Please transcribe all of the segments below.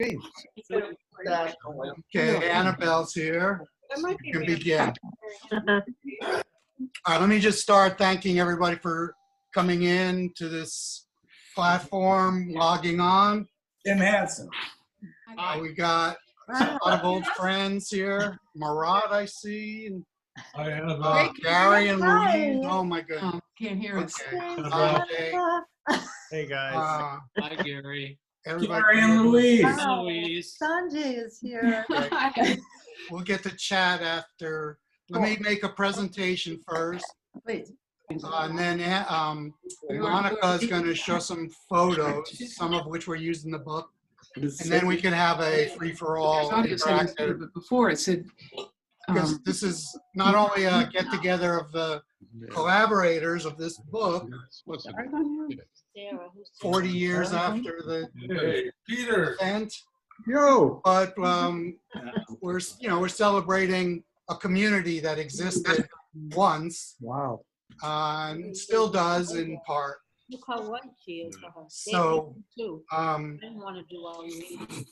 Okay, Annabelle's here. You can begin. All right, let me just start thanking everybody for coming in to this platform, logging on. Tim Hanson. We got a lot of old friends here. Marat, I see. And, Gary and Louise. Oh, my goodness. Oh, can't hear us. Okay. Hey guys. Hi, Gary. Everybody. Gary and Louise. Hi, Louise. Sanjay is here. We'll get to chat after. Let me make a presentation first. Please. And then Monica is going to show some photos, some of which were used in the book. And then we can have a free-for-all interactive. But before it said, Because this is not only a get-together of the collaborators of this book, 40 years after the event, but we're celebrating a community that existed once. Wow. And still does in part. Look how white she is. So, I didn't want to do all you need.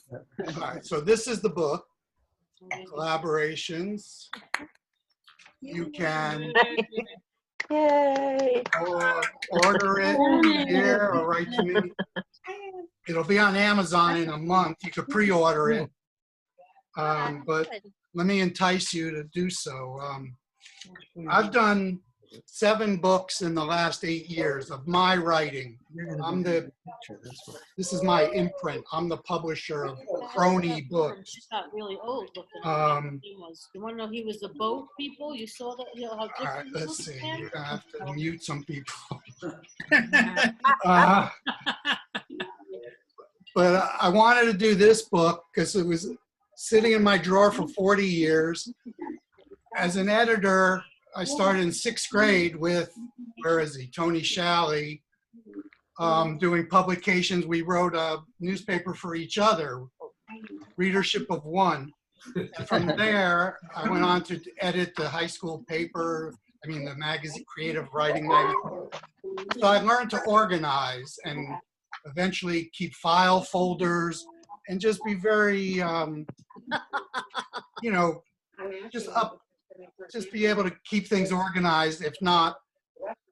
all right, so this is the book, Collaborations. You can Yay. order it here or write to me. It'll be on Amazon in a month. You could pre-order it. But let me entice you to do so. I've done 7 books in the last 8 years of my writing. This is my imprint. I'm the publisher of Crony Books. She got really old looking. He was. You want to know he was the boat people? You saw that? You know, how All right, different let's see. You're gonna have to mute some people. But I wanted to do this book because it was sitting in my drawer for 40 years. As an editor, I started in 6th grade with, where is he, Tony Shalley, doing publications. We wrote a newspaper for each other, readership of one. And from there, I went on to edit the high school paper, the magazine, creative writing magazine. So I learned to organize and eventually keep file folders and just be very, just be able to keep things organized, if not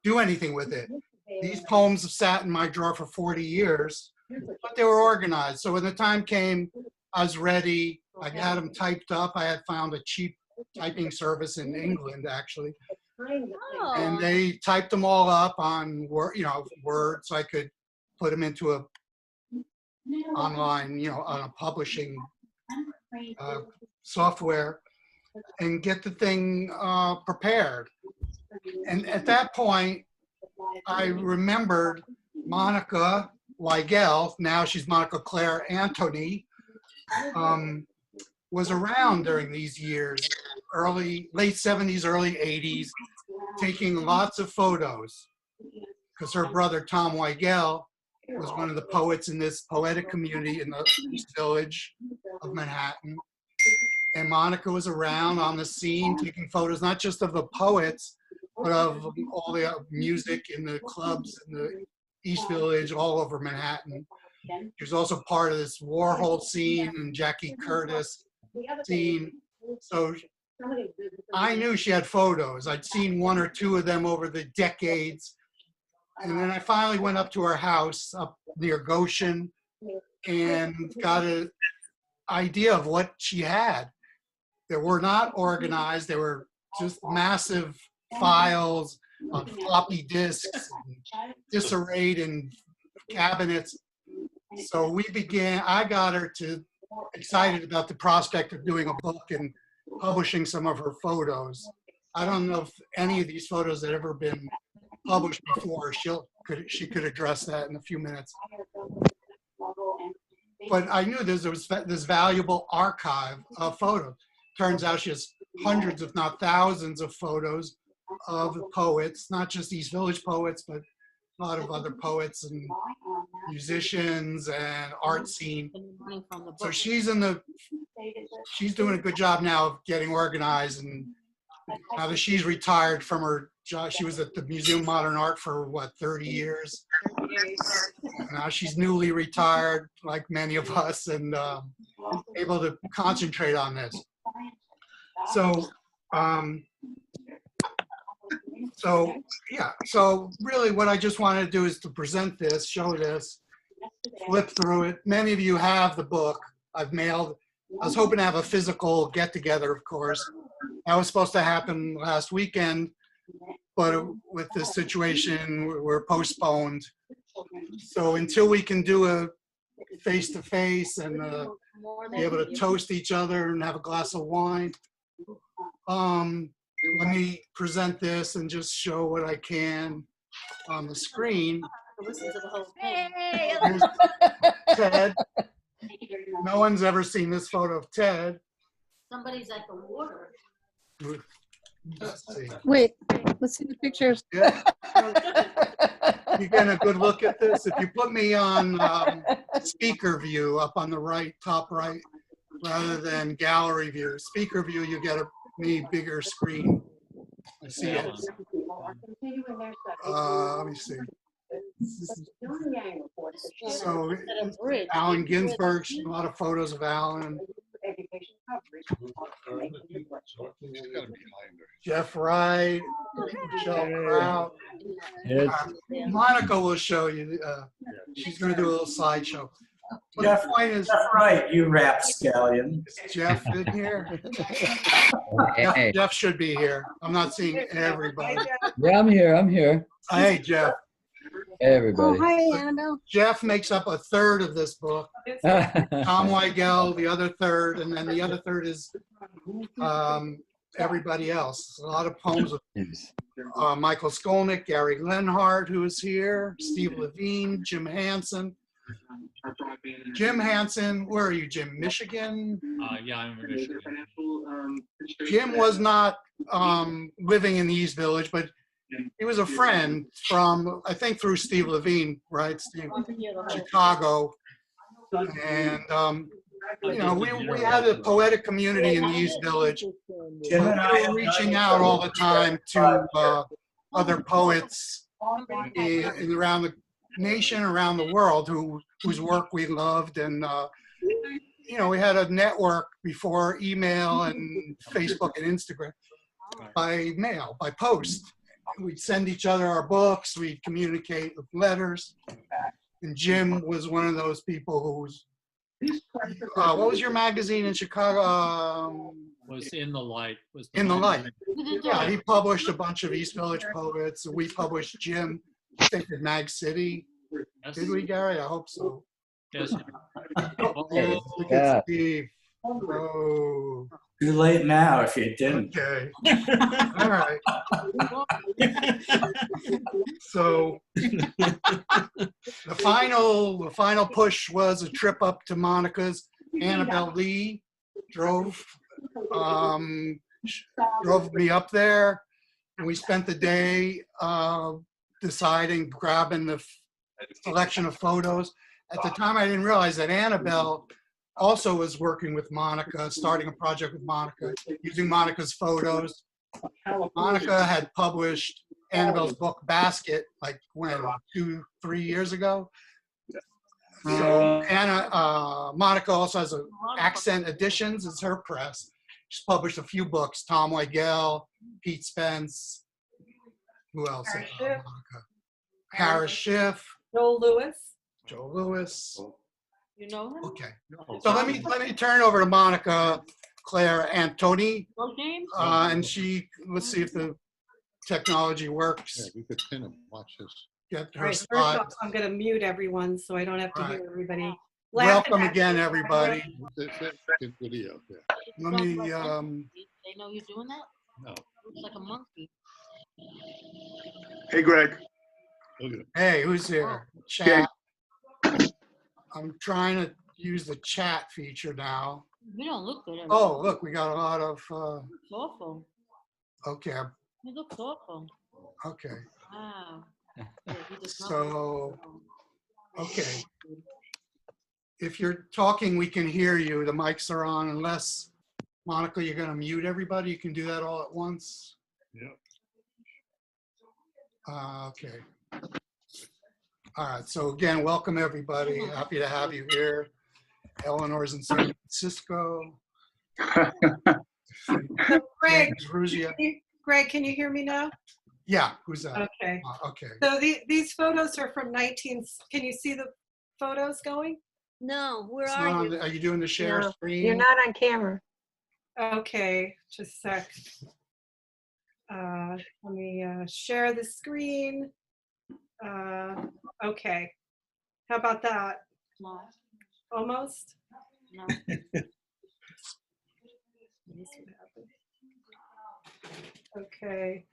do anything with it. These poems have sat in my drawer for 40 years, but they were organized. So when the time came, I was ready. I had them typed up. I had found a cheap typing service in England, actually. And they typed them all up on Word, so I could put them into a online, on a publishing software and get the thing prepared. And at that point, I remembered Monica Weigel, now she's Monica Claire Antonie, was around during these years, late 70s, early 80s, taking lots of photos, because her brother Tom Weigel was one of the poets in this poetic community in the East Village of Manhattan. And Monica was around on the scene taking photos, not just of the poets, but of all the music in the clubs in the East Village, all over Manhattan. She was also part of this Warhol scene and Jackie Curtis scene. So I knew she had photos. I'd seen 1 or 2 of them over the decades. And then I finally went up to her house up near Goshen and got an idea of what she had. They were not organized. They were just massive files on floppy disks, disarrayed in cabinets. So I got her excited about the prospect of doing a book and publishing some of her photos. I don't know if any of these photos had ever been published before. She could address that in a few minutes. But I knew there was this valuable archive of photos. Turns out she has hundreds, if not thousands, of photos of poets, not just East Village poets, but a lot of other poets and musicians and art scene. So she's doing a good job now of getting organized, and now that she's retired from her job, she was at the Museum of Modern Art for 30 years. Now she's newly retired, like many of us, and able to concentrate on this. So, so really what I just wanted to do is to present this, show this, flip through it. Many of you have the book. I've mailed. I was hoping to have a physical get-together, of course. That was supposed to happen last weekend, but with this situation, we're postponed. So until we can do a face-to-face and be able to toast each other and have a glass of wine, let me present this and just show what I can on the screen. Listen to the whole thing. Here's Ted. No one's ever seen this photo of Ted. Somebody's at the water. Let's see. Wait, let's see the pictures. Yeah. You get a good look at this. If you put me on speaker view up on the right, top right, rather than gallery view. Speaker view, you get a bigger screen. I see it. Let me see. So Alan Ginsberg, a lot of photos of Alan. Jeff Wright, Michelle Kraut. Monica will show you. She's going to do a little slideshow. But the point is, Jeff Wright, you rapscallion. is Jeff in here? Hey. Jeff should be here. I'm not seeing everybody. Yeah, I'm here. I'm here. Hey, Jeff. Hey, everybody. Oh, hi, Annabelle. Jeff makes up a third of this book. Tom Weigel, the other third, and then the other third is everybody else. A lot of poems of Michael Scholnick, Gary Lenhart, who is here, Steve Levine, Jim Hanson. Jim Hanson, where are you, Jim? Michigan? Yeah, I'm in Michigan. Jim was not living in the East Village, but he was a friend from, I think, through Steve Levine, right? Steve, Chicago. And, you know, we had a poetic community in the East Village. We were reaching out all the time to other poets around the nation, around the world, whose work we loved. And, you know, we had a network before email and Facebook and Instagram, by mail, by post. We'd send each other our books, we'd communicate with letters. And Jim was one of those people who's, what was your magazine in Chicago? Was In the Light. Was In the Light. Yeah. Yeah, he published a bunch of East Village poets. We published Jim, I think, in Mag City. Yes. Did we, Gary? I hope so. Yes. Oh, look Yeah. at Steve. Oh, Too late now if you didn't. okay. All right. So the final push was a trip up to Monica's. Annabelle Lee drove me up there, and we spent the day deciding, grabbing the selection of photos. At the time, I didn't realize that Annabelle also was working with Monica, starting a project with Monica, using Monica's photos. Monica had published Annabelle's book Basket, like when, 2-3 years ago. So Monica also has Accent Editions, it's her press. She's published a few books, Tom Weigel, Pete Spence, who else? Monica. Harris Schiff, Joel Lewis. Joe Lewis. You know him? Okay, so let me turn it over to Monica Claire Antonie, Both names? and let's see if the technology works. Yeah, we could pin him, watch this. Get All her right, first off, spot. I'm going to mute everyone so I don't have to Right. hear everybody. Welcome again, everybody. Good video, yeah. Let me, They know you're doing that? No, Looks like a monkey. Hey, Greg. look at it. hey, who's here? Chat. I'm trying to use the chat feature now. You don't look good. Oh, look, we got a lot of, It's awful. okay, He looks awful. okay. Wow. Yeah, he does not So, look okay. If you're talking, we can hear you. The mics are on, unless, Monica, you're gonna mute everybody. You can do that all at once. Yep. Okay. All right, so again, welcome everybody. Happy to have you here. Eleanor's in San Francisco. So Greg, James Ruggia. Greg, can you hear me now? Yeah, who's that? Okay. Okay. So these photos are from 19, can you see the photos going? No, where It's not are on you? the- Are you doing the share No, screen? You're not on camera. Okay, just a sec. Let me share the screen. Okay. How about that? No, Almost? no. Let me see what happens. Okay.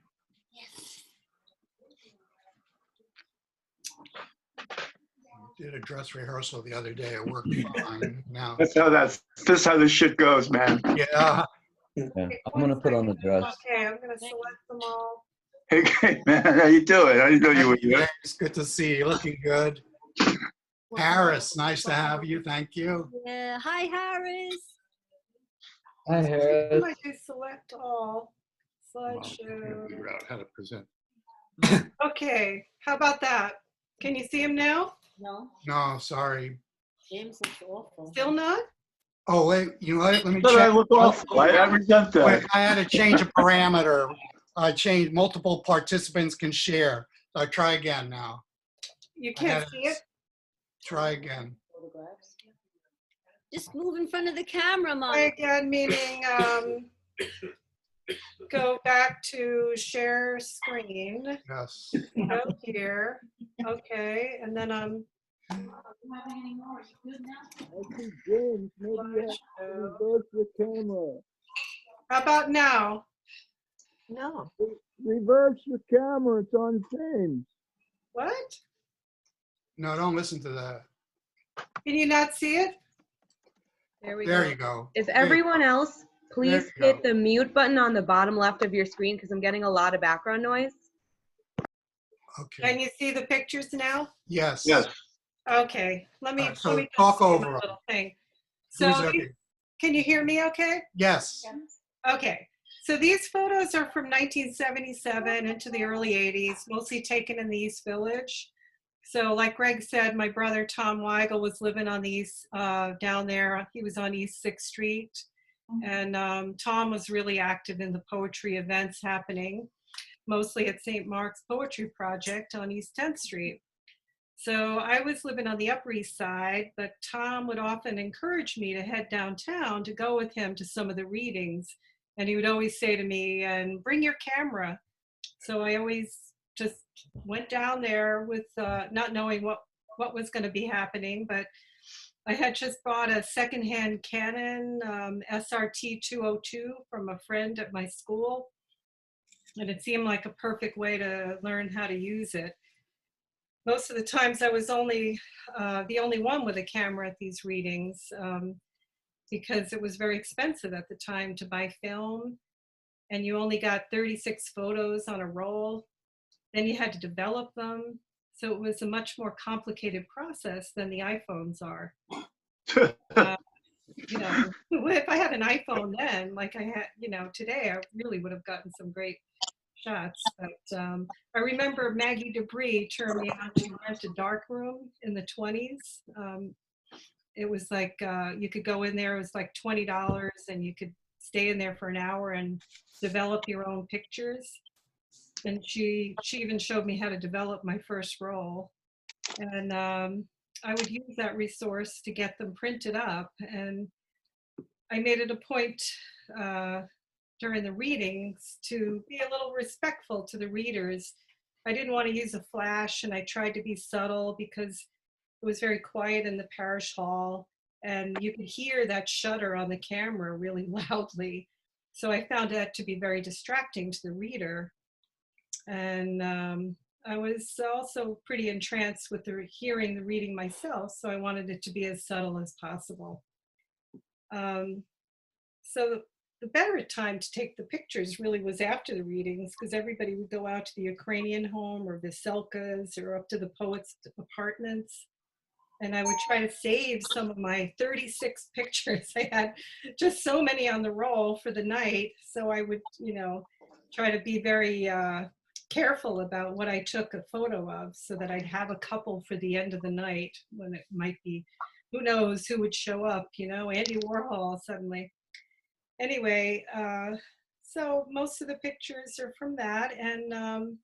Did a dress rehearsal the other day. It worked fine. Now, This is how this shit goes, man. yeah. Yeah, I'm gonna put on the dress. Okay, I'm gonna select them all. Hey, man, how you doing? I didn't know you were here. It's good to see you. Looking good. Harris, nice to have you. Thank you. Yeah. Hi, Harris. Hi, I Harris. might do select all. Well, Slideshow. Figure out how to present. Okay, how about that? Can you see him now? No, No, sorry. James looks awful. Still not? Oh, wait, you know what? Let me But I check. look awful. I resent Wait, that. I had to change a parameter. I changed multiple participants can share. So try again now. You I can't had see it? Try again. Photographs. Just move in front of the camera, Try Monica. again, meaning go back to share screen. Yes. Go here. Okay, and then how about now? No. Reverse the camera, it's on James. What? No, don't listen to that. Can you not see it? There we There go. you go. Is There you everyone else, please There you hit the mute button on the bottom left of your screen because I'm getting a lot of background noise. Okay. Can you see the pictures now? Yes. Yes. Okay, let me, All right, so let me talk just do over my 'em. little thing. Who's So okay? can you hear me okay? Yes. Okay, so these photos are from 1977 into the early 80s, mostly taken in the East Village. So like Greg said, my brother Tom Weigel was living on the East, down there. He was on East 6th Street. And Tom was really active in the poetry events happening, mostly at St. Mark's Poetry Project on East 10th Street. So I was living on the Upper East Side, but Tom would often encourage me to head downtown to go with him to some of the readings. And he would always say to me, and bring your camera. So I always just went down there with not knowing what was going to be happening, but I had just bought a secondhand Canon SRT 202 from a friend at my school. And it seemed like a perfect way to learn how to use it. Most of the times I was only the only one with a camera at these readings because it was very expensive at the time to buy film, and you only got 36 photos on a roll. Then you had to develop them. So it was a much more complicated process than the iPhones are. You know, if I had an iPhone then, like I had, you know, today, I really would have gotten some great shots. But I remember Maggie Debris turned me on to rent a dark room in the 20s. It was like you could go in there, it was like $20 and you could stay in there for an hour and develop your own pictures. And she even showed me how to develop my first roll. And I would use that resource to get them printed up. And I made it a point during the readings to be a little respectful to the readers. I didn't want to use a flash, and I tried to be subtle because it was very quiet in the parish hall, and you could hear that shutter on the camera really loudly. So I found that to be very distracting to the reader. And I was also pretty entranced with hearing the reading myself, so I wanted it to be as subtle as possible. So the better time to take the pictures really was after the readings, because everybody would go out to the Ukrainian home or Veselka's or up to the poets' apartments. And I would try to save some of my 36 pictures. I had just so many on the roll for the night. So I would, you know, try to be very careful about what I took a photo of so that I'd have a couple for the end of the night when it might be, who knows who would show up, you know, Andy Warhol suddenly. Anyway, so most of the pictures are from that. And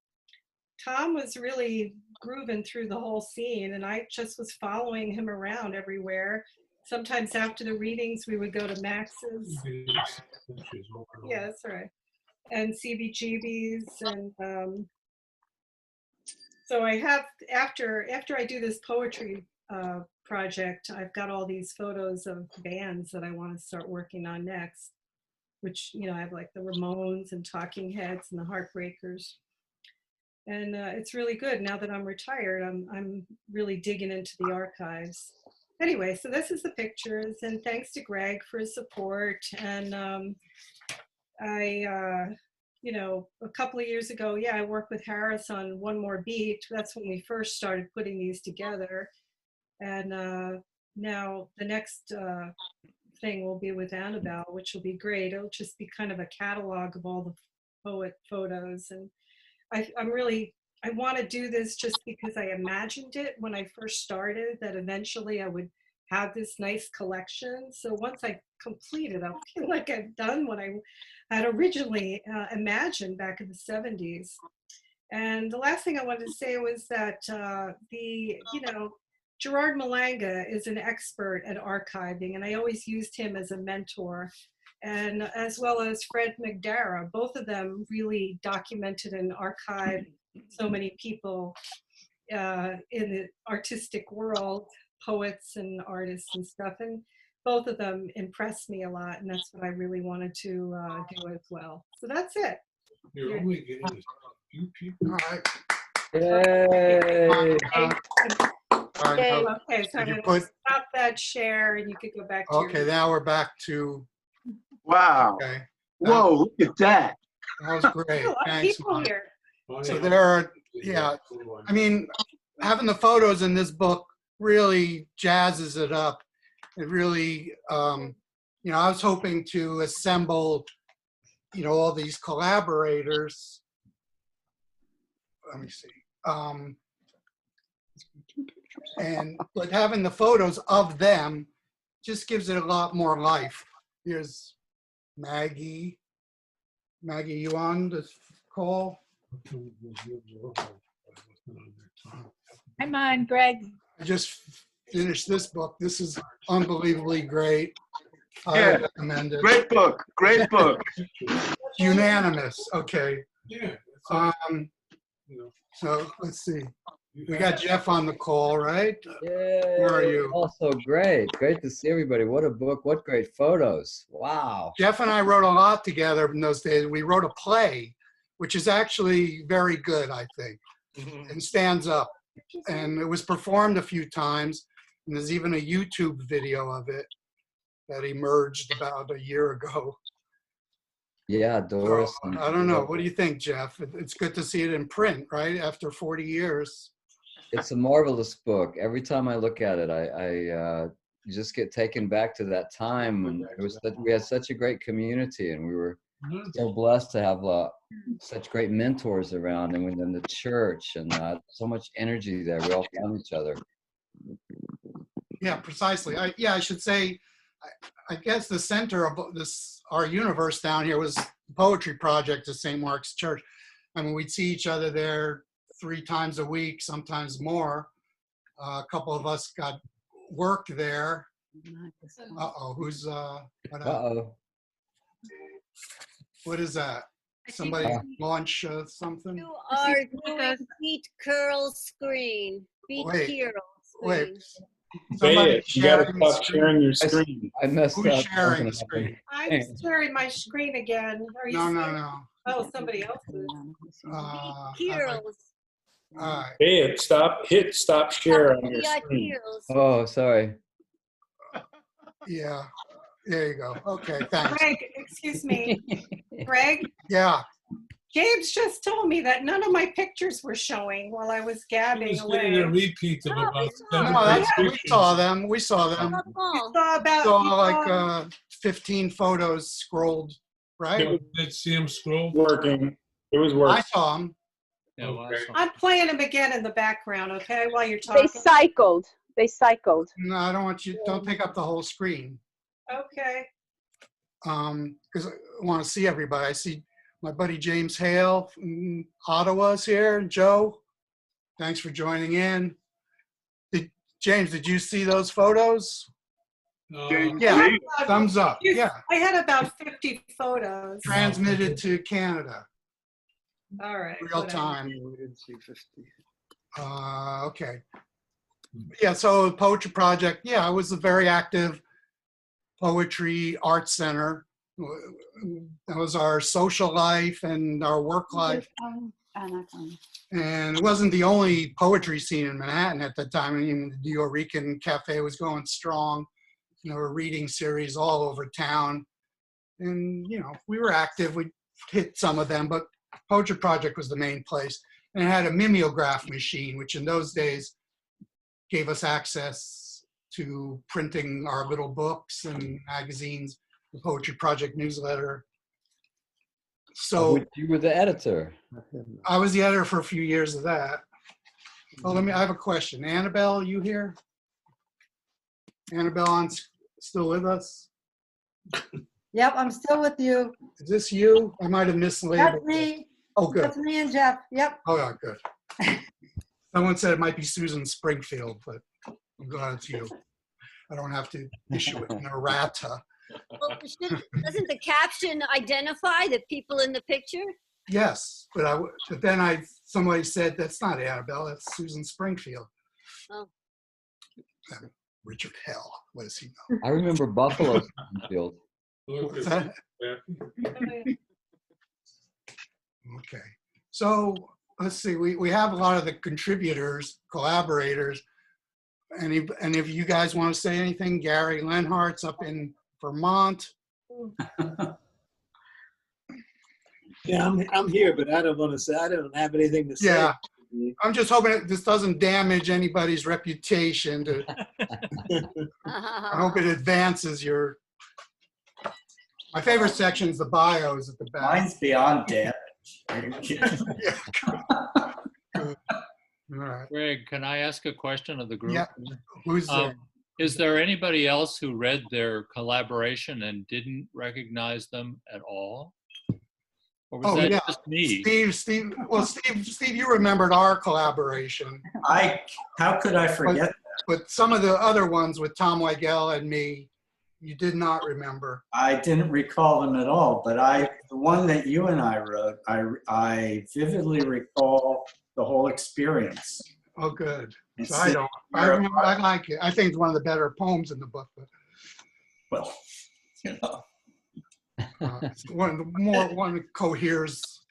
Tom was really grooving through the whole scene, and I just was following him around everywhere. Sometimes after the readings, we would go to Max's. Yeah, that's right. And CBGB's. And so I have, after I do this poetry project, I've got all these photos of bands that I want to start working on next, which, you know, I have like the Ramones and Talking Heads and the Heartbreakers. And it's really good. Now that I'm retired, I'm really digging into the archives. Anyway, so this is the pictures, and thanks to Greg for his support. And you know, a couple of years ago, yeah, I worked with Harris on One More Beat. That's when we first started putting these together. And now the next thing will be with Annabelle, which will be great. It'll just be kind of a catalog of all the poet photos. And I want to do this just because I imagined it when I first started, that eventually I would have this nice collection. So once I complete it, I'll feel like I've done what I had originally imagined back in the 70s. And the last thing I wanted to say was that you know, Gerard Malanga is an expert at archiving, and I always used him as a mentor. And as well as Fred McDara, both of them really documented and archived so many people in the artistic world, poets and artists and stuff. And both of them impressed me a lot, and that's what I really wanted to do as well. So that's it. You're only getting a few people. All right. Yay! All right, now- Okay, so I'm Did you going to put- stop that share, and you could go back to Okay, now we're back to, Wow. okay, Whoa, look at that. that was great. a lot of Thanks, people Mike. here. So there are, yeah, I mean, having the photos in this book really jazzes it up. It really, you know, I was hoping to assemble, you know, all these collaborators. Let me see. But having the photos of them just gives it a lot more life. Here's Maggie. Maggie, you on this call? I'm on, Greg. I just finished this book. This is unbelievably great. I Yeah. recommend it. Great book. Great book. Unanimous. Okay. Yeah. So let's see. We got Jeff on the call, right? Yay! Where are you? Also great. Great to see everybody. What a book. What great photos. Wow. Jeff and I wrote a lot together in those days. We wrote a play, which is actually very good, I think, and stands up. And it was performed a few times, and there's even a YouTube video of it that emerged about a year ago. Yeah, So, Doris. I don't know. What do you think, Jeff? It's good to see it in print, right? After 40 years. It's a marvelous book. Every time I look at it, I just get taken back to that time when we had such a great community, and we were so blessed to have such great mentors around, and within the church, and so much energy there. We all found each other. Yeah, precisely. I should say, I guess the center of our universe down here was the Poetry Project at St. Mark's Church. I mean, we'd see each other there 3 times a week, sometimes more. A couple of us got work there. Uh-oh, who's, Uh-oh. what is that? Somebody launch something? You are doing Beat Curl screen. Beat Wait, Curl Wait. screen. Somebody You gotta sharing stop sharing your screen. I messed Who's up. sharing the screen? I'm sharing my screen again. Are you No, no, seeing- no. Oh, somebody else is. Curls. All right. Hey, hit stop share on your screen. Oh, sorry. Yeah, there you go. Okay, thanks. Greg, excuse me. Greg, Yeah, James just told me that none of my pictures were showing while I was gabbing Just getting a away. repeat of about seven no, we pictures. saw them. We saw them. You saw about, Saw you like saw- 15 photos scrolled, right? Did see him scroll? Working. It was I working. saw them. Yeah, last one. I'm playing them again in the background, okay, while you're They talking. cycled. They cycled. No, I don't want you, don't take up the whole screen. Okay. Because I want to see everybody. I see my buddy James Hale from Ottawa's here. Joe, thanks for joining in. James, did you see those photos? Yeah, thumbs up. Yeah, I had about 50 photos. transmitted to Canada, All right. real whatever. time. Okay. Yeah, so Poetry Project, yeah, it was a very active poetry art center. That was our social life and our work life. And it wasn't the only poetry scene in Manhattan at the time. I mean, the New Rican Cafe was going strong. You know, a reading series all over town. And, you know, we were active. We hit some of them, but Poetry Project was the main place. And it had a mimeograph machine, which in those days gave us access to printing our little books and magazines, the Poetry Project newsletter. So you were the editor. I was the editor for a few years of that. Oh, I have a question. Annabelle, you here? Annabelle, still with us? Yep, I'm still with you. Is this you? I might have mislabeled. That's me. Oh, good. That's me and Jeff. Yep. Oh, yeah, good. Someone said it might be Susan Springfield, but I'm glad it's you. I don't have to issue an errata. Well, doesn't the caption identify the people in the picture? Yes, but then somebody said that's not Annabelle, that's Susan Springfield. Oh. Richard Hell, what does he know? I remember Buffalo Springfield. What's that? Okay, so let's see. We have a lot of the contributors, collaborators. Any of you guys want to say anything? Gary Lenhart's up in Vermont. Yeah, I'm here, but I don't want to say. I don't have anything to say. Yeah, I'm just hoping this doesn't damage anybody's reputation. I hope it advances your. My favorite section is the bios at the back. Mine's beyond damage. Are you kidding? All right. Greg, can I ask a question of the group? Yeah. Who's there? Is there anybody else who read their collaboration and didn't recognize them at all? Or was that just me? Steve. Well, Steve, you remembered our collaboration. How could I forget that? But some of the other ones with Tom Weigel and me, you did not remember. I didn't recall them at all, but the one that you and I wrote, I vividly recall the whole experience. Oh, good. It's So I don't. I like it. I think it's one of the better poems in the book. But, well, you know. It's one that coheres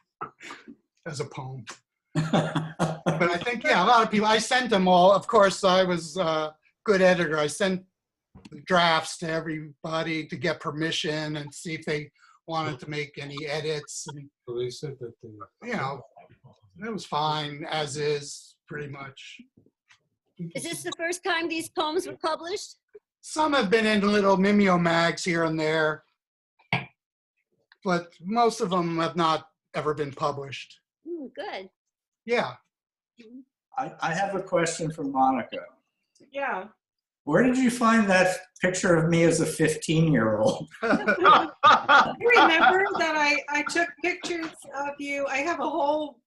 as a poem. But I think, yeah, a lot of people, I sent them all. Of course, I was a good editor. I sent the drafts to everybody to get permission and see if they wanted to make any edits. And, They said that you know, it was fine as is, pretty much. Is this the first time these poems were published? Some have been in little mimeo mags here and there, but most of them have not ever been published. Good. Yeah. I have a question for Monica. Yeah. Where did you find that picture of me as a 15-year-old? You remember that I took pictures of you. I have a whole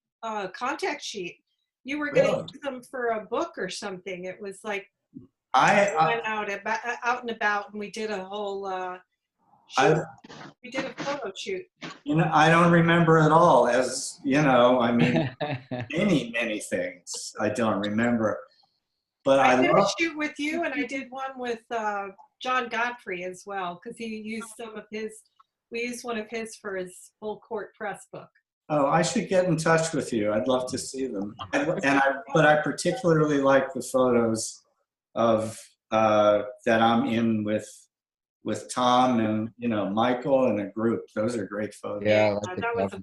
contact sheet. You were going to use them for a book or something. It was like I went out and about, and we did a whole shoot. We did a photo shoot. You know, I don't remember at all. As you know, I mean, many things I don't remember. But I did a shoot with you, and I did one with John Godfrey as well, because he used some of his. We used one of his for his full court press book. Oh, I should get in touch with you. I'd love to see them. But I particularly like the photos of that I'm in with Tom and Michael and a group. Those are great photos. Yeah, that was a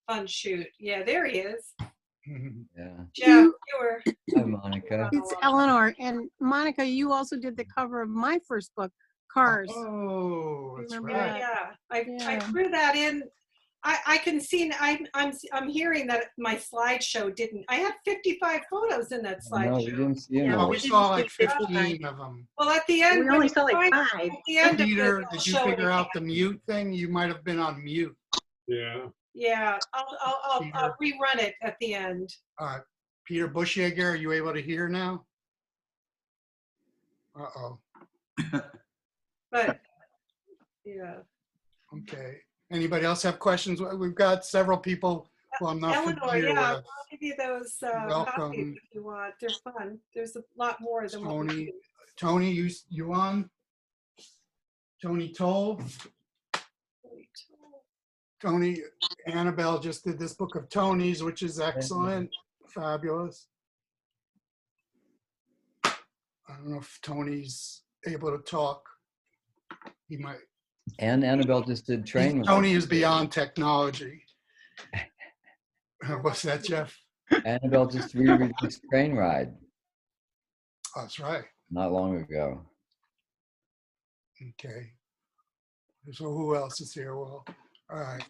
fun shoot. Yeah, there he is. Yeah. Jeff, you were. Hi, Monica. It's Elinor. And Monica, you also did the cover of my first book, Cars. Oh, that's Remember right. that? Yeah, I threw that in I can see, I'm hearing that my slideshow didn't, I had 55 photos in that No, we slideshow. didn't see No, them. we saw like 15 of them. Well, at the end. We only saw like 5. At the end of Peter, it, did you show it figure out again. the mute thing? You might have been on mute. Yeah. Yeah, I'll rerun it at the end. All right. Peter Bushyeger, are you able to hear now? Uh-oh. But, yeah. Okay. Anybody else have questions? We've got several people who I'm not Eleanor, familiar yeah, with. I'll give you those Welcome. copies if you want. They're fun. There's a lot more than what we Tony, do. Tony, you on? Tony Toll? Tony, Annabelle just did this book of Tony's, which is excellent, fabulous. I don't know if Tony's able to talk. He might. And Annabelle just did train. Tony is beyond technology. What's that, Jeff? Annabelle just re-released Train Ride Oh, that's right. not long ago. Okay. So who else is here? Well, all right.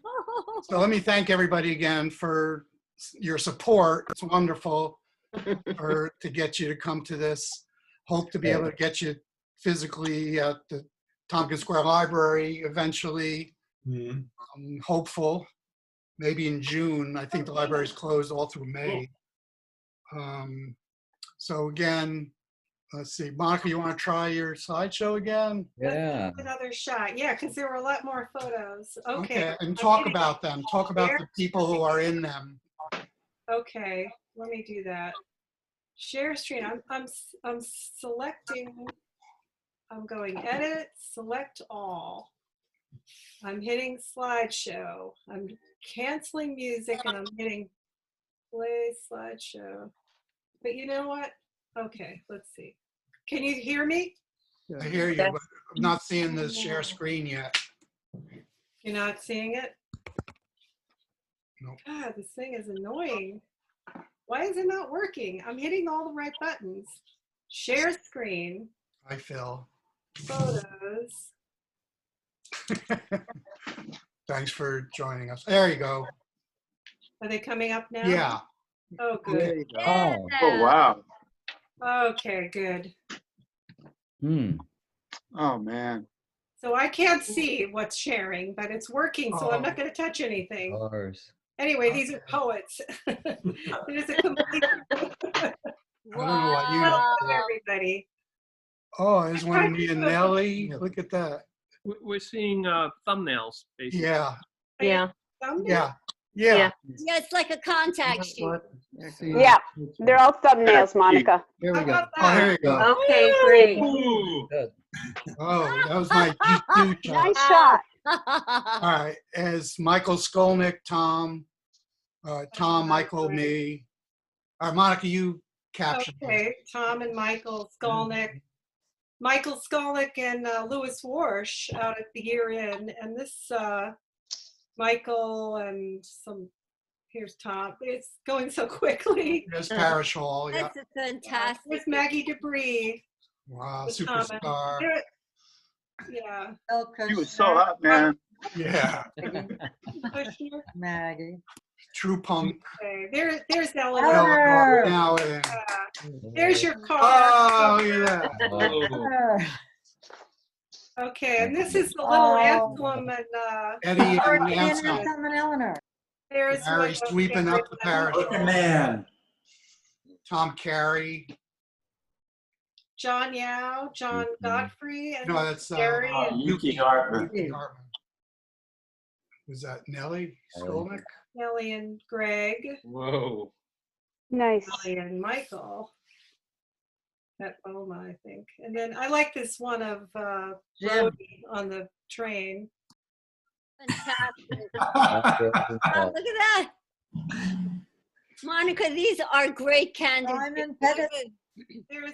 So let me thank everybody again for your support. It's wonderful to get you to come to this. Hope to be able to get you physically at the Tompkins Square Library eventually. I'm hopeful, maybe in June. I think the library's closed all through May. So again, let's see. Monica, you want to try your slideshow again? Yeah. Another shot. Yeah, because there were a lot more photos. Okay. And talk about them. Talk about the people who are in them. Okay, let me do that. Share screen. I'm selecting. I'm going edit, select all. I'm hitting slideshow. I'm canceling music and I'm hitting play slideshow. But you know what? Okay, let's see. Can you hear me? I hear you, but I'm not seeing the share screen yet. You're not seeing it? Nope. God, this thing is annoying. Why is it not working? I'm hitting all the right buttons. Share screen, Hi, Phil. photos. Thanks for joining us. There you go. Are they coming up now? Yeah. Oh, good. Oh, wow. Okay, good. Oh, man. So I can't see what's sharing, but it's working, so I'm not going to touch anything. Anyway, these are poets. There's a complete. I don't know what you Hello, everybody. Oh, there's one of me and Nellie. Look at that. We're seeing thumbnails, basically. Yeah. Yeah. Yeah. Yeah. Yeah, it's like a contact sheet. Yeah, they're all thumbnails, Monica. Here we go. Oh, here you go. Okay, great. Oh, that was my G2 shot. Nice shot. All right. As Michael Scholnick, Tom, Michael, me. All right, Monica, you captioned. Okay, Tom and Michael Scholnick. Michael Scholnick and Louis Warsh out at the year end. And this Michael and here's Tom. It's going so quickly. There's Parish Hall. Yeah. That's a fantastic. There's Maggie Debris. Wow, with superstar. Thomas. Yeah. You were so hot, man. Yeah. Maggie. True punk. Okay. There's Eleanor Eleanor. Nauen. There's your car. Oh, look at that. Okay, and this is the little Anselm and Eddie and Hanson. and Eleanor. There's Harry sweeping up the parish. Looking man. Tom Carey. John Yao, John Godfrey, and No, that's Gary. Yuki Hartman. Yuki Hartman. Was that Nellie Scholnick? Nellie and Greg. Whoa. Nice. Nellie and Michael. At Oma, I think. And then I like this one of Brodey on the train. Fantastic. Oh, look at that. Monica, these are great candidates. There's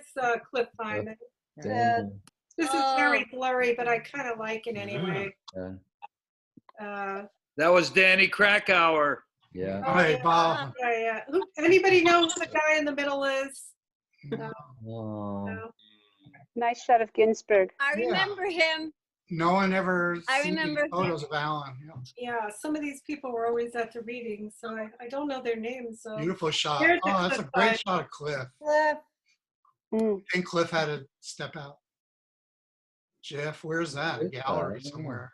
Cliff Fyman. Damn. This is very blurry, but I kind of like it anyway. That was Danny Krakauer. Yeah. Hey, Bob. Yeah. Anybody know who the guy in the middle is? Oh. No. Nice shot of Ginsberg. I remember him. No one ever I seen remember- photos of Alan. Yeah, some of these people were always at the readings, so I don't know their names. So Beautiful shot. Here's Oh, the that's a Cliff great side. shot of Cliff. Cliff. Mm. I think Cliff had to step out. Jeff, where's that? Good Gallery shot. somewhere.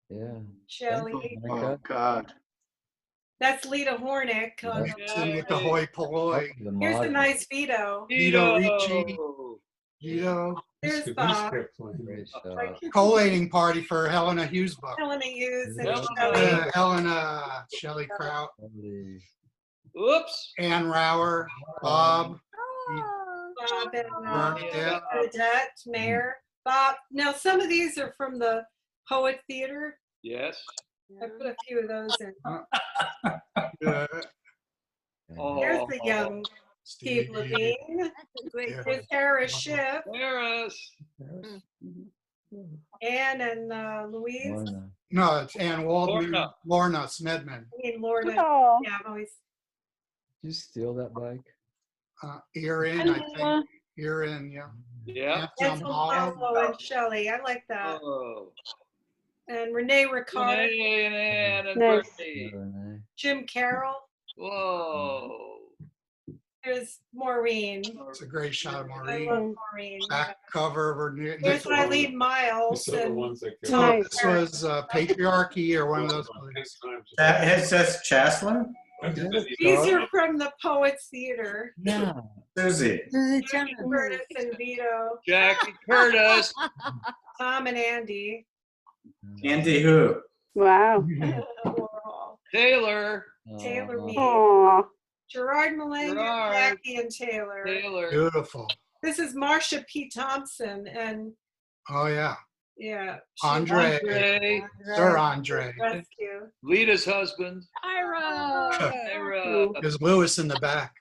Yeah. Shelley. Monica. Oh, God. That's Lita Hornick. On It's in with the hoi polloi. The Here's a model. nice Vito. Vito Ricci. Vito. There's Bob. Great shot. Collating party for Helena Hughes book. Helena Hughes and Yeah. Shelley. Helena, Shelley Kraut, Lovely. Oops. Ann Rauer, Bob, Bob and Bernadette. Bernadette, Mayor. Bob. Now, some of these are from the Poet Theater. Yes. I put a few of those in. Oh. Here's the young Steve Levine. That's a great Yeah. There's Harris Schiff, Paris. Anne and Louise. Lorna. No, it's Ann Waldman, Lorna. Lorna Smedman. I mean, Lorna. Oh. Yeah, I'm always. Did you steal that bike? Ear in, I think. Ear in, yeah. Yeah. That's Anselm Holland. Paulo and Shelley. I like that. Oh. And Renee Ricard, Renee and Ann and Nice. Bernie. Renee. Jim Carroll. Whoa. There's Maureen. It's a great shot of I Maureen. love Maureen. Back cover of her new. There's Eileen Miles. And So Nice. this was Patriarchy or one of those plays. It says Chaslin? these are from the Poets Theater. Yeah. Susie. Susie Jackie Timmons. Curtis and Vito. Jackie Curtis. Tom and Andy. Andy who? Wow. Warhol. Taylor. Taylor Mead. Aw. Gerard Malango, Gerard. Jackie and Taylor. Taylor. Beautiful. This is Marcia P. Thompson, and Oh, yeah. yeah, she- Andre. Andre. Sir Andre. Rescue. Lita's husband. Ira. Ira. There's Lewis in the back.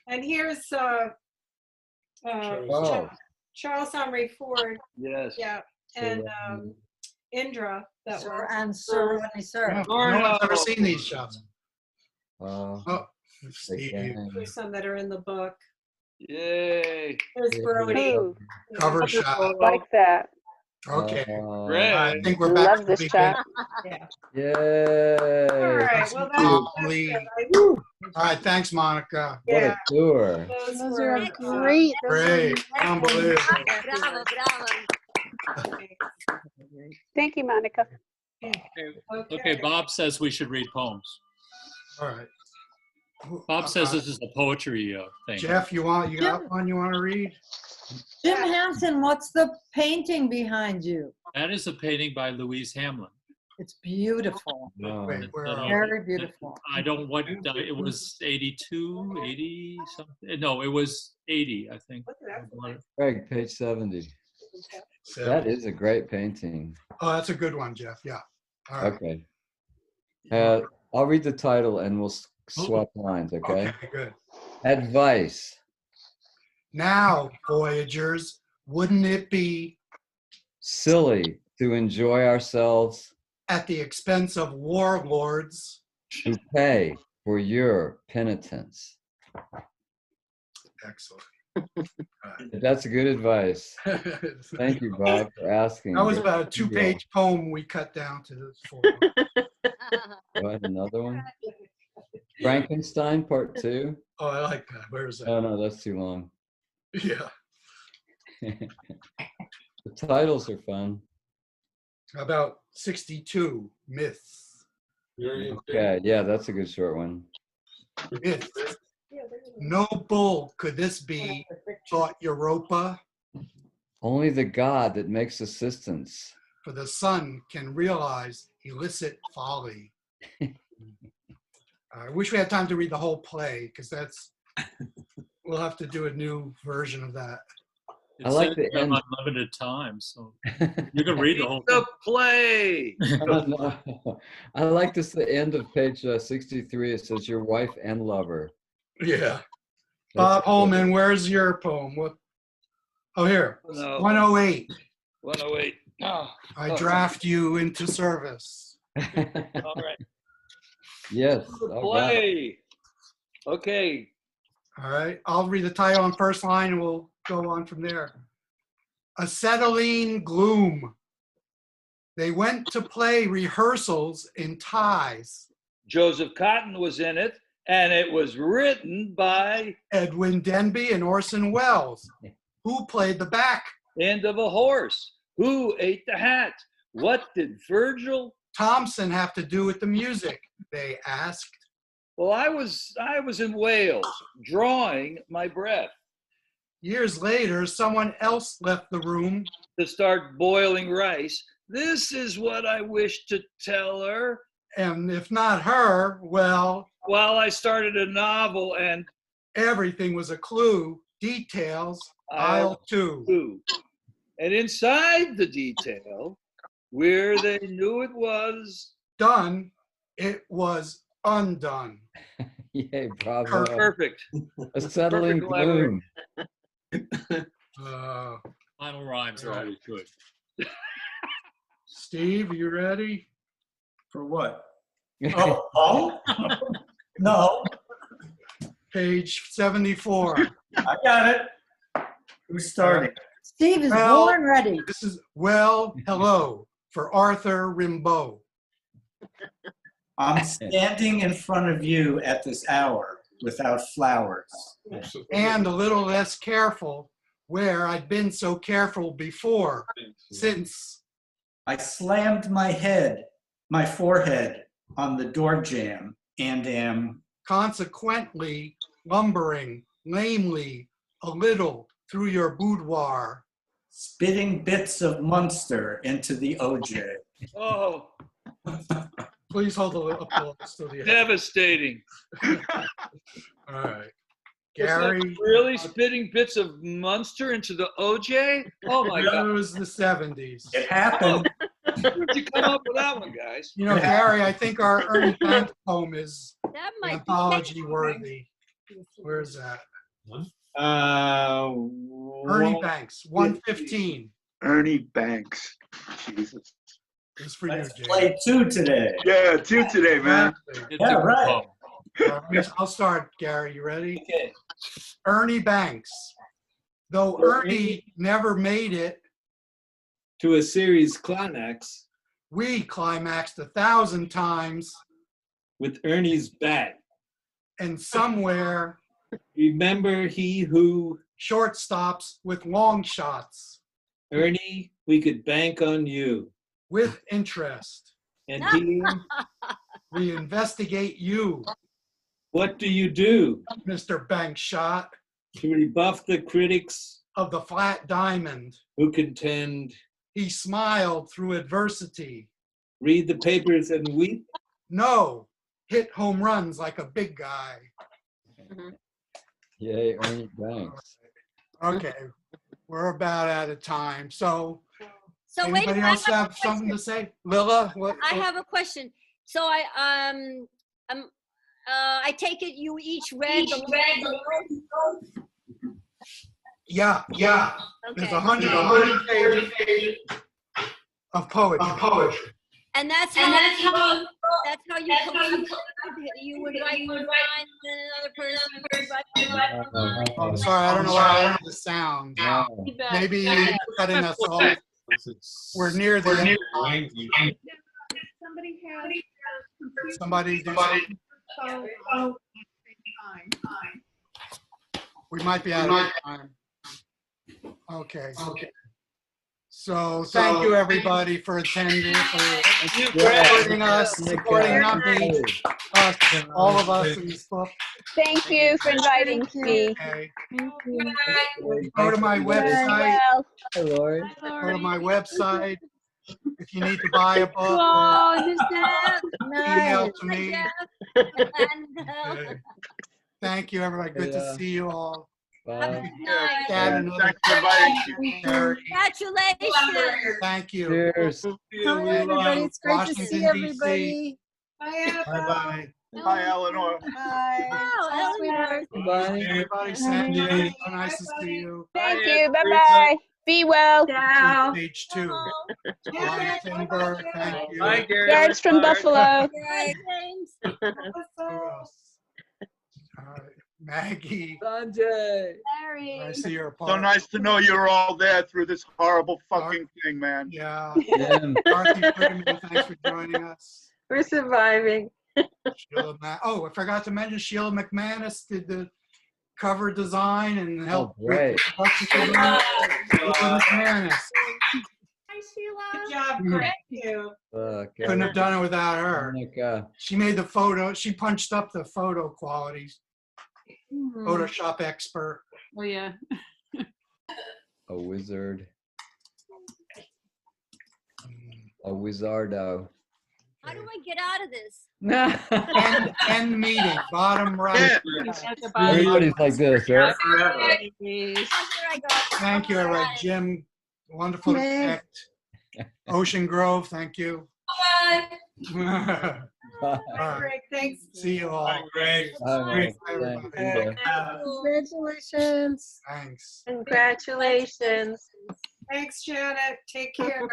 And here's Oh. Charles Henry Ford, Yes. yeah, and Indra that Sir were. and Sir Rodney Sir. No one's ever seen these shots. Oh, Steve. There's some that are in the book. Yay. There's Brodey. Ooh, Cover shot. like that. Okay. Great. I think we're back Love to this the shot. beginning. Yay. All right, well, Lovely. that's All right, thanks, Monica. What Yeah. a tour. Those Those were are great. Great. Unbelievable. Bravo, bravo. Thank you, Monica. Okay, Bob says we should read poems. All right. Bob says this is a poetry thing. Jeff, you got one you want to read? Jim Hanson, what's the painting behind you? That is a painting by Louise Hamlin. It's beautiful. No. Wait, where are we? Very beautiful. I don't what it was 82, 80 something. No, it was 80, I think. Greg, page 70. That is a great painting. Oh, that's a good one, Jeff. Yeah. All right. Okay. I'll read the title and we'll swap lines, okay? Okay, good. Advice. Now, Voyagers, wouldn't it be Silly to enjoy ourselves at the expense of warlords who pay for your penitence? Excellent. That's good advice. Thank you, Bob, for asking. That was about a 2-page poem we cut down to this 4. Go ahead, another one. Frankenstein, part 2. Oh, I like that. Where is that? Oh, no, that's too long. Yeah. The titles are fun. About 62 myths. Okay, yeah, that's a good short one. Myths. No bull could this be, thought Europa, Only the God that makes assistance. for the sun can realize illicit folly. I wish we had time to read the whole play, because we'll have to do a new version of that. It I like says the we have end. unlimited time, so you can read the whole The thing. play. No. I like this, the end of page 63. It says your wife and lover. Yeah. Bob Holman, where's your poem? What? Oh, here. No. 108. 108. Oh. I draft you into service. All right. Yes. The all right. play. Okay. All right. I'll read the title on first line and we'll go on from there. Acetylene gloom. They went to play rehearsals in ties. Joseph Cotton was in it, and it was written by Edwin Denby and Orson Welles. Who played the back end of a horse. Who ate the hat? What did Virgil Thompson have to do with the music? They asked. Well, I was in Wales drawing my breath Years later, someone else left the room. to start boiling rice. This is what I wish to tell her. And if not her, well, While I started a novel and everything was a clue. Details, aisle two. And inside the detail, where they knew it was Done, it was undone. Yay, bravo. perfect. A settling Perfect elaborate. gloom. Final rhymes are always good. Steve, you ready? For what? Oh, no. Page 74. I got it. Who's starting? Steve is Well, born ready. This is Well, Hello for Arthur Rimbaud. I'm standing in front of you at this hour without flowers. And a little less careful where I'd been so careful before, since I slammed my forehead on the door jamb and am consequently lumbering lamely a little through your boudoir. spitting bits of Munster into the OJ. Oh, Please hold the applause to the end. devastating. All right. Was that Gary, really spitting bits of Munster into the OJ? Oh my that God. was the 70s. It happened. Where'd you come up with that one, guys? You know, Gary, I think our Ernie Banks poem is That might be anthology worthy. Where is that? Ernie Banks, 115. Ernie Banks. Jesus. It's for you, Let's Jay. play two today. Yeah, two today, man. It's Yeah, a good right. poem. I'll start, Gary. You ready? Okay. Ernie Banks. Though Ernie never made it, To a series climax we climaxed 1,000 times, with Ernie's bat. and somewhere Remember he who, shortstops with long shots, Ernie, we could bank on you. with interest. And here, We investigate you, what do you do Mr. Bankshot, to rebuff the critics of the Flat Diamond. who contend, He smiled through adversity. read the papers and weep? No, hit home runs like a big guy. Yay, Ernie Banks. Okay, we're about out of time. So, So wait, anybody I else have a have something to question. say? Lilla, what? I have a question. So I take it you each read the Yeah. There's Okay. 100 pages of poetry. And that's how you would write one line, then another person would write one. Oh, sorry, I don't know why I don't have the sound. No. Maybe you're cutting us off. We're near the end. Somebody has Somebody do something. We might be out of time. Okay. So thank you, everybody, for attending, for supporting us, supporting not me, us, all of us in this book. Thank you for inviting me. Okay. Go to my website. Hi, Lori. Go to my website. If you need to buy a book, Oh, this email to me. And, Okay. Thank you, everybody. Good to Yeah. see you all. Bye. nice. Dad, another Congratulations. Thank you. Cheers. Hi, everybody. It's great to see Washington, everybody. Bye-bye. Hi, Eleanor. Bye. Oh, Sweetheart. Bye. Everybody, Sandy, so nice to see you. Thank you. Bye-bye. Be well. Page 2. Lonnie Finberg, thank you. Hi, Gary. George from Buffalo. James. Who else? All right. Maggie. Sanjay. Larry. I see you're a So part. nice to know you were all there through this horrible fucking thing, man. Yeah. Jim. Dorothy Freeman, thanks for joining us. We're surviving. Sheila I forgot to mention Sheila McManus did the cover design and helped with great. the production design. Sheila McManus. Hi, Sheila. Good job, Greg. Thank you. Couldn't have done it without her. Monica. She made the photo. She punched up the photo qualities. Photoshop expert. Oh, yeah. A wizard. A wizardo. How do I get out of this? End meeting, bottom right. Everybody's like this, right? Here I go. Thank you, everybody. Jim, wonderful to connect. Ocean Grove, thank you. Bye, Bye. Greg. Thanks. See you all. Greg. Great, everybody. Congratulations. Thanks. Congratulations. Thanks, Janet. Take care.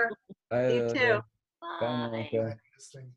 Bye, You too. Bye, Monica. This thing.